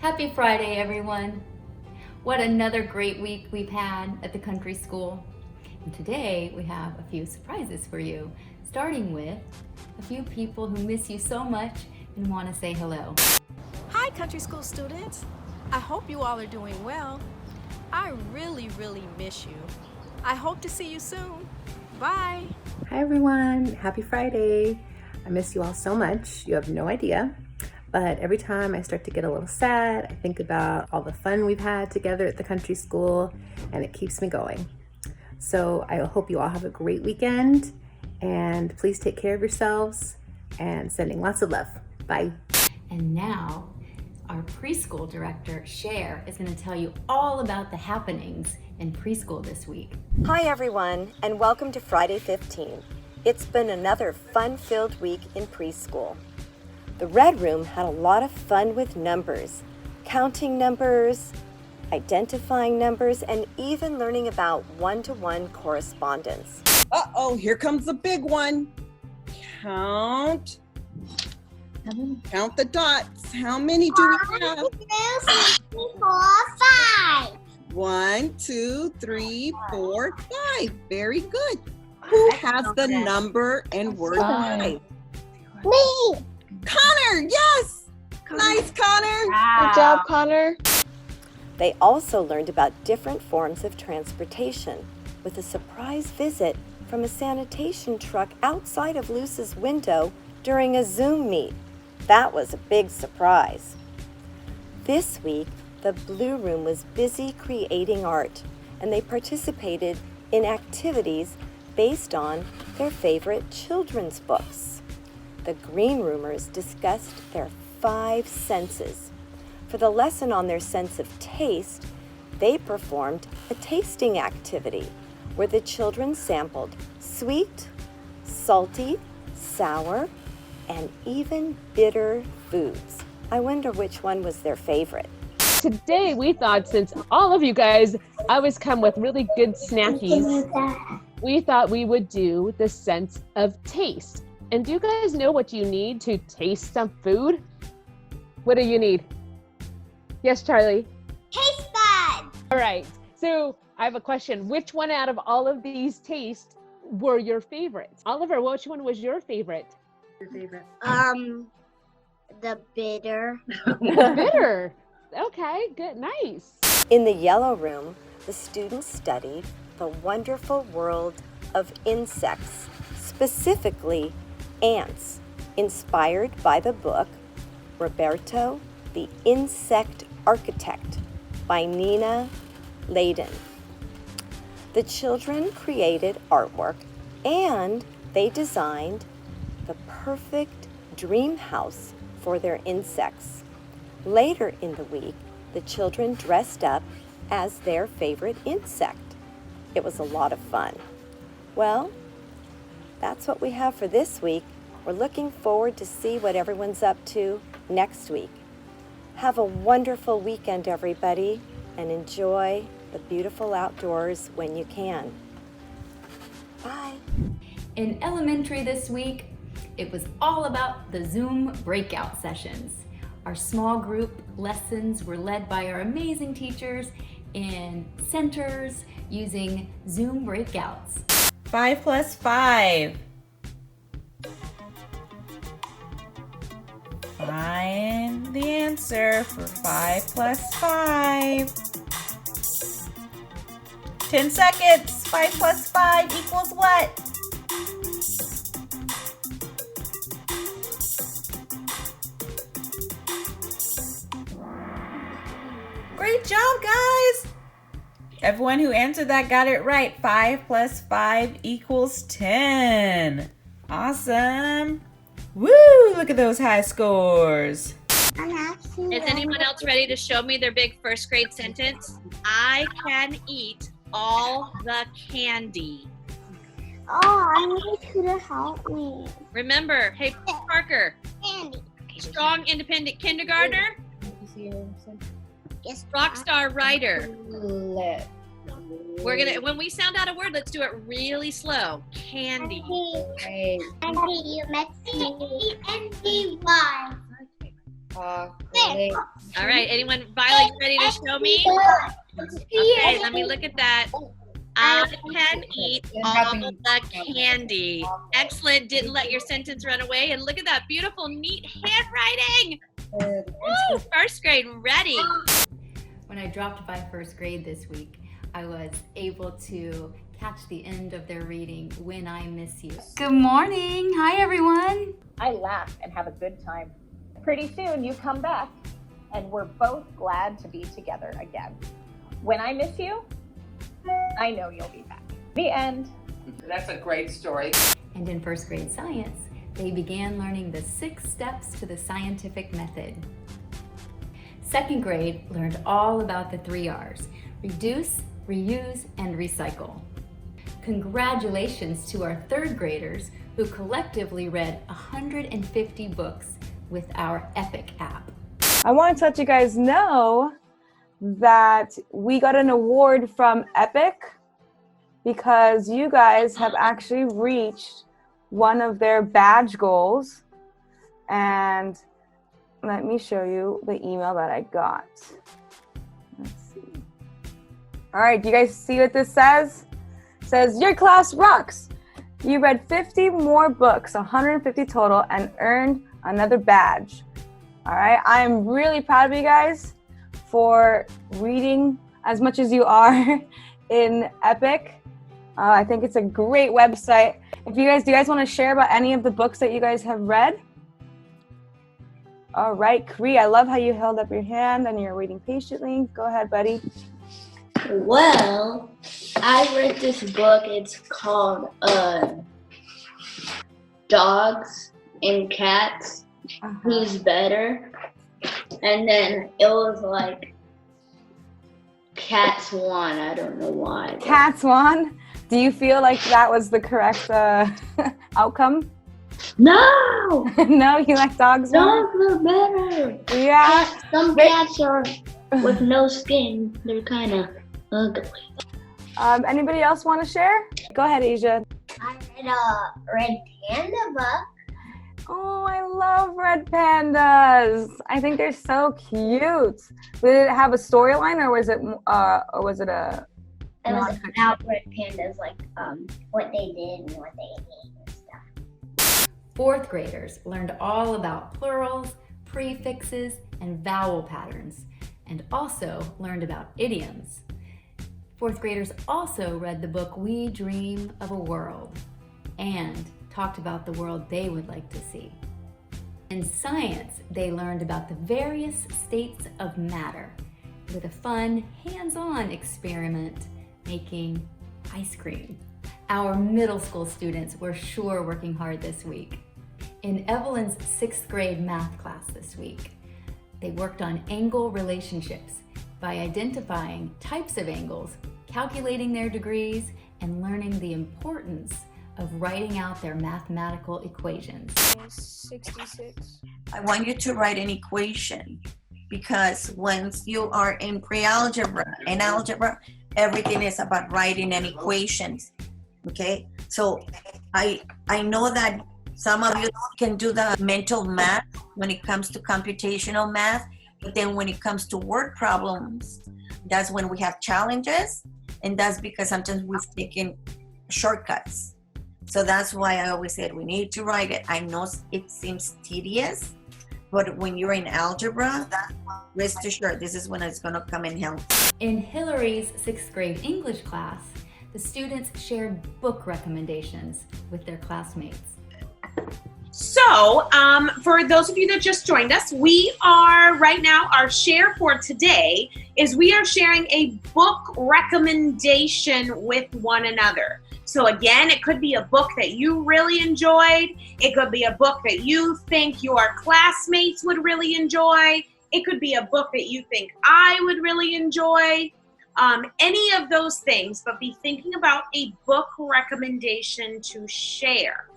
Happy Friday, everyone. What another great week we've had at the country school. And today we have a few surprises for you, starting with a few people who miss you so much and want to say hello. Hi, country school students. I hope you all are doing well. I really miss you. I hope to see you soon. Bye. Hi everyone, happy Friday. I miss you all so much, you have no idea. But every time I start to get a little sad, I think about all the fun we've had together at the country school, and it keeps me going. So I hope you all have a great weekend, and please take care of yourselves, and sending lots of love. Bye. And now our preschool director, Cher, is going to tell you all about the happenings in preschool this week. Hi everyone, and welcome to Friday 15. It's been another fun-filled week in preschool. The Red Room had a lot of fun with numbers, counting numbers, identifying numbers, and even learning about one-to-one correspondence. Uh-oh, here comes the big one. Count the dots. How many do we have? 1, 2, 3, 4, 5. 1, 2, 3, 4, 5. Very good. Who has the number and word 5? Me. Connor, yes! Nice, Connor. Good job, Connor. They also learned about different forms of transportation with a surprise visit from a sanitation truck outside of Luce's window during a Zoom meet. That was a big surprise. This week, the Blue Room was busy creating art, and they participated in activities based on their favorite children's books. The Green Roomers discussed their 5 senses. For the lesson on their sense of taste, they performed a tasting activity where the children sampled sweet, salty, sour, and even bitter foods. I wonder which one was their favorite. Today we thought, since all of you guys always come with really good snackies, we thought we would do the sense of taste. And do you guys know what you need to taste some food? What do you need? Yes, Charlie? Taste bud. All right. So I have a question. Which one out of all of these tastes were your favorites? Oliver, which one was your favorite? The bitter. Bitter. Okay, good, nice. In the Yellow Room, the students studied the wonderful world of insects, specifically ants, inspired by the book Roberto, the Insect Architect by Nina Layden. The children created artwork and they designed the perfect dream house for their insects. Later in the week, the children dressed up as their favorite insect. It was a lot of fun. Well, that's what we have for this week. We're looking forward to see what everyone's up to next week. Have a wonderful weekend, everybody, and enjoy the beautiful outdoors when you can. Bye. In elementary this week, it was all about the Zoom breakout sessions. Our small group lessons were led by our amazing teachers in centers using Zoom breakouts. 5 plus 5. Find the answer for 5 plus 5. 10 seconds. 5 plus 5 equals what? Great job, guys! Everyone who answered that got it right. 5 plus 5 equals 10. Awesome. Woo! Look at those high scores. Is anyone else ready to show me their big first grade sentence? I can eat all the candy. Oh, I need you to help me. Remember, hey, Parker, Candy. strong, independent kindergartner, Yes, rock star writer. We're gonna, when we sound out a word, let's do it really slow. Candy. Candy. Candy. All right, anyone, Violet, ready to show me? Okay, let me look at that. I can eat all the candy. Excellent, didn't let your sentence run away. And look at that beautiful, neat handwriting. Woo, first grade, ready. When I dropped by first grade this week, I was able to catch the end of their reading, When I Miss You. Good morning. Hi, everyone. I laugh and have a good time. Pretty soon you come back, and we're both glad to be together again. When I miss you, I know you'll be back. The end. That's a great story. And in first grade science, they began learning the 6 steps to the scientific method. Second grade learned all about the 3 R's: reduce, reuse, and recycle. Congratulations to our third graders who collectively read 150 books with our Epic app. I want to let you guys know that we got an award from Epic because you guys have actually reached one of their badge goals. And let me show you the email that I got. Let's see. All right, do you guys see what this says? It says, your class rocks. You read 50 more books, 150 total, and earned another badge. All right, I am really proud of you guys for reading as much as you are in Epic. I think it's a great website. Do you guys want to share about any of the books that you guys have read? All right, Kree, I love how you held up your hand and you're waiting patiently. Go ahead, buddy. Well, I read this book. It's called Dogs and Cats. Who's Better? And then it was like Cats won. I don't know why. Cats won? Do you feel like that was the correct outcome? No! No, you like dogs more? Dogs are better. Yeah. Some cats are with no skin. They're kind of ugly. Anybody else want to share? Go ahead, Asia. I read a Red Panda book. Oh, I love red pandas. I think they're so cute. Did it have a storyline, or was it a? It was about red pandas, like what they did and what they ate and stuff. Fourth graders learned all about plurals, prefixes, and vowel patterns, and also learned about idioms. Fourth graders also read the book We Dream of a World and talked about the world they would like to see. In science, they learned about the various states of matter with a fun, hands-on experiment making ice cream. Our middle school students were sure working hard this week. In Evelyn's 6th grade math class this week, they worked on angle relationships by identifying types of angles, calculating their degrees, and learning the importance of writing out their mathematical equations. 66. I want you to write an equation because once you are in pre-algebra and algebra, everything is about writing an equations. Okay, so I know that some of you can do the mental math when it comes to computational math, but then when it comes to word problems, that's when we have challenges, and that's because sometimes we've taken shortcuts. So that's why I always said we need to write it. I know it seems tedious, but when you're in algebra, rest assured, this is when it's gonna come in help. In Hillary's 6th grade English class, the students shared book recommendations with their classmates. So, for those of you that just joined us, we are right now, our share for today is we are sharing a book recommendation with one another. So again, it could be a book that you really enjoyed. It could be a book that you think your classmates would really enjoy. It could be a book that you think I would really enjoy. Any of those things, but be thinking about a book recommendation to share.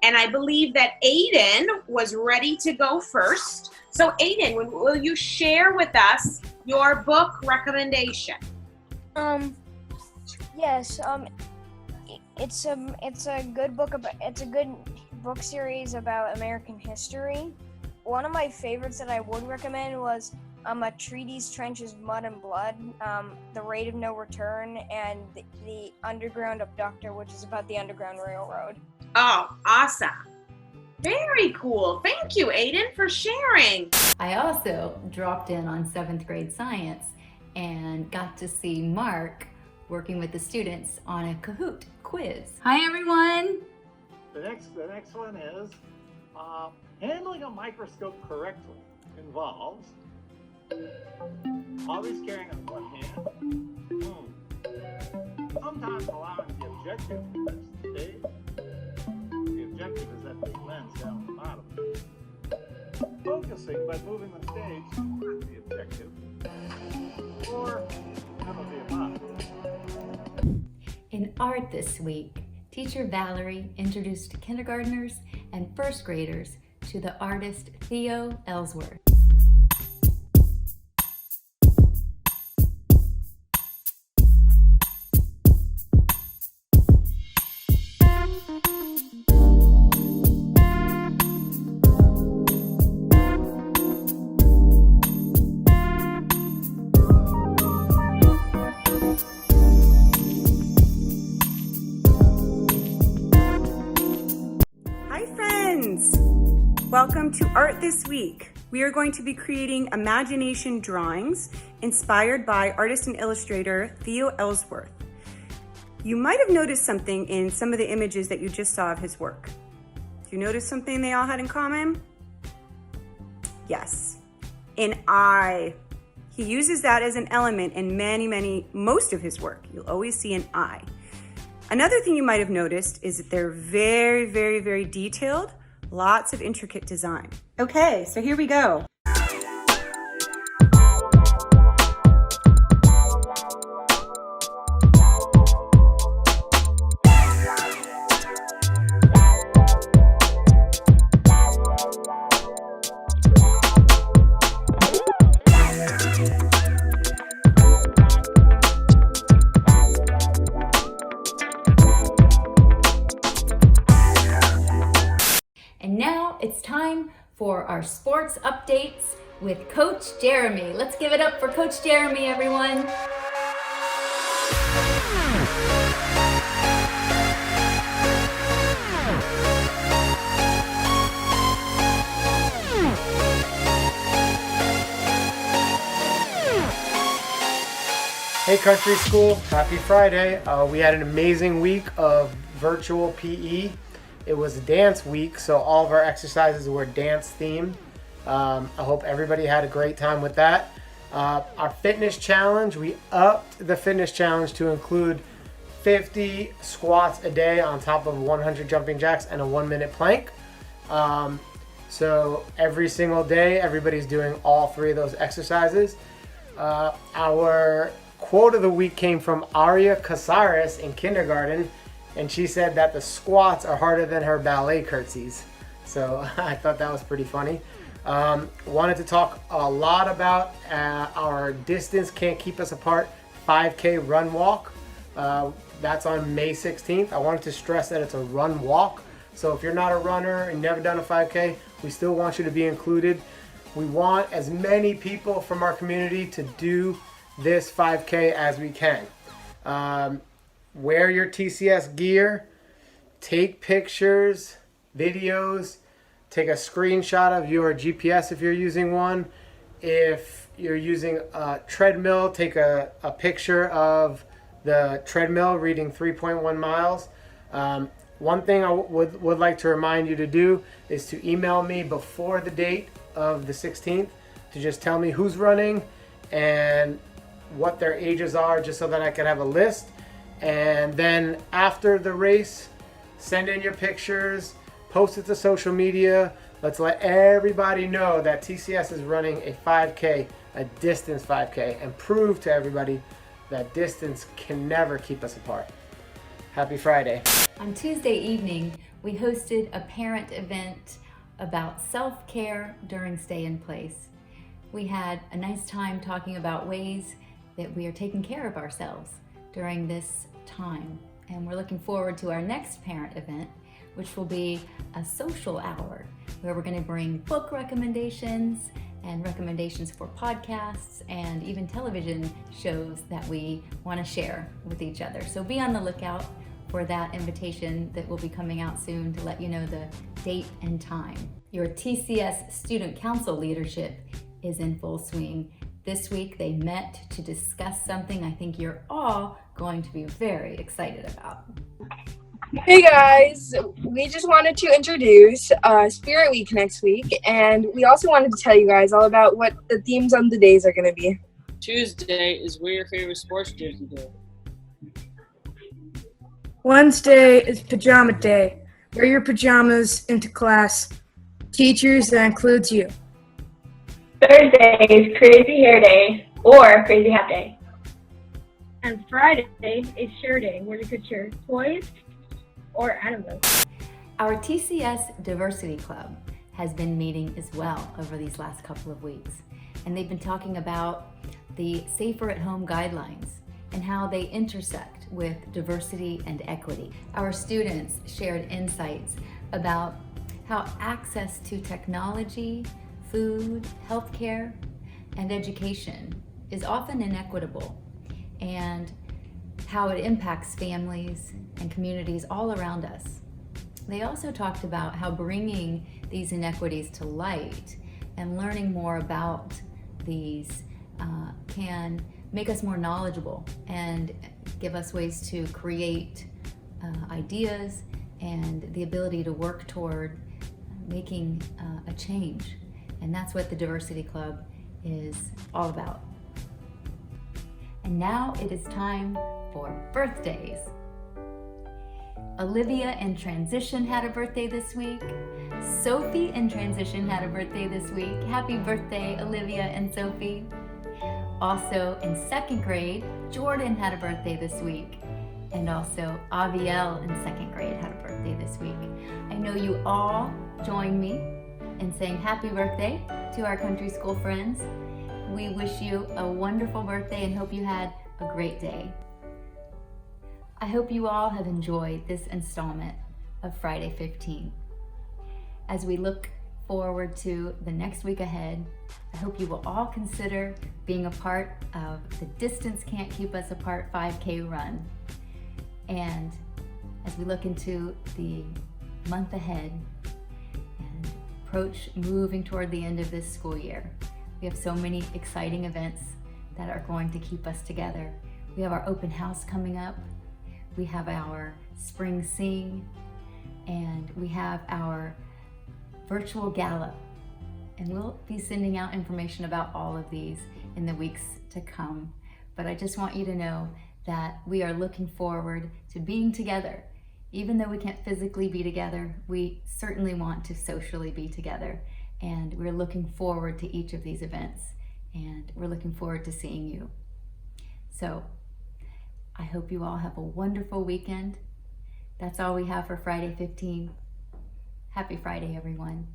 And I believe that Aiden was ready to go first. So Aiden, will you share with us your book recommendation? Yes. It's a good book about. It's a good book series about American history. one of my favorites that I would recommend was a Treaties, Trenches, Mud and Blood, The Rate of No Return, and the Underground Abductor, which is about the Underground Railroad. Oh, awesome. Very cool. Thank you, Aiden, for sharing. I also dropped in on 7th grade science and got to see Mark working with the students on a Kahoot quiz. Hi, everyone. The next one is handling a microscope correctly involves always carrying on one hand, sometimes allowing the objective to touch the stage. The objective is that big lens down the bottom. Focusing by moving the stage towards the objective, or none of the above. In art this week, teacher Valerie introduced kindergartners and first graders to the artist Theo Ellsworth. Welcome to Art This Week. We are going to be creating imagination drawings inspired by artist and illustrator Theo Ellsworth. You might have noticed something in some of the images that you just saw of his work. Do you notice something they all had in common? Yes, an eye. He uses that as an element in most of his work. You'll always see an eye. Another thing you might have noticed is that they're very, very, very detailed. Lots of intricate design. Okay, so here we go. And now it's time for our sports updates with Coach Jeremy. Let's give it up for Coach Jeremy, everyone. Hey Country School, happy Friday. We had an amazing week of virtual PE. It was dance week, so all of our exercises were dance themed. I hope everybody had a great time with that. Our fitness challenge, we upped the fitness challenge to include 50 squats a day on top of 100 jumping jacks and a 1-minute plank. So every single day, everybody's doing all 3 of those exercises. Our quote of the week came from Aria Casares in kindergarten. And she said that the squats are harder than her ballet curtsies. So I thought that was pretty funny. Wanted to talk a lot about our Distance Can't Keep Us Apart 5K run walk. That's on May 16th. I wanted to stress that it's a run walk. So if you're not a runner and never done a 5K, we still want you to be included. We want as many people from our community to do this 5K as we can. Wear your TCS gear, take pictures, videos, take a screenshot of your GPS if you're using one. If you're using a treadmill, take a picture of the treadmill reading 3.1 miles. One thing I would like to remind you to do is to email me before the date of the 16th to just tell me who's running and what their ages are, just so that I can have a list. And then after the race, send in your pictures, post it to social media. Let's let everybody know that TCS is running a 5K, a distance 5K, and prove to everybody that distance can never keep us apart. Happy Friday. On Tuesday evening, we hosted a parent event about self-care during stay in place. We had a nice time talking about ways that we are taking care of ourselves during this time. And we're looking forward to our next parent event, which will be a social hour where we're going to bring book recommendations and recommendations for podcasts and even television shows that we want to share with each other. So be on the lookout for that invitation that will be coming out soon to let you know the date and time. Your TCS Student Council leadership is in full swing. This week they met to discuss something I think you're all going to be very excited about. Hey guys, we just wanted to introduce Spirit Week next week, and we also wanted to tell you guys all about what the themes on the days are going to be. Tuesday is Wear Your Favorite Sports Jersey Day. Wednesday is Pajama Day. Wear your pajamas into class. Teachers, that includes you. Thursday is Crazy Hair Day or Crazy Hat Day. And Friday is Share Day, where you could share toys or animals. Our TCS Diversity Club has been meeting as well over these last couple of weeks, and they've been talking about the Safer at Home guidelines and how they intersect with diversity and equity. Our students shared insights about how access to technology, food, healthcare, and education is often inequitable, and how it impacts families and communities all around us. They also talked about how bringing these inequities to light and learning more about these can make us more knowledgeable and give us ways to create ideas and the ability to work toward making a change. And that's what the Diversity Club is all about. And now it is time for birthdays. Olivia in transition had a birthday this week. Sophie in transition had a birthday this week. Happy birthday, Olivia and Sophie. Also in second grade, Jordan had a birthday this week. And also Aviel in second grade had a birthday this week. I know you all join me in saying happy birthday to our country school friends. We wish you a wonderful birthday and hope you had a great day. I hope you all have enjoyed this installment of Friday 15. As we look forward to the next week ahead, I hope you will all consider being a part of the Distance Can't Keep Us Apart 5K run. And as we look into the month ahead and approach moving toward the end of this school year, we have so many exciting events that are going to keep us together. We have our open house coming up. We have our spring sing, and we have our virtual gala. And we'll be sending out information about all of these in the weeks to come. But I just want you to know that we are looking forward to being together. Even though we can't physically be together, we certainly want to socially be together. And we're looking forward to each of these events. And we're looking forward to seeing you. So I hope you all have a wonderful weekend. That's all we have for Friday 15. Happy Friday, everyone.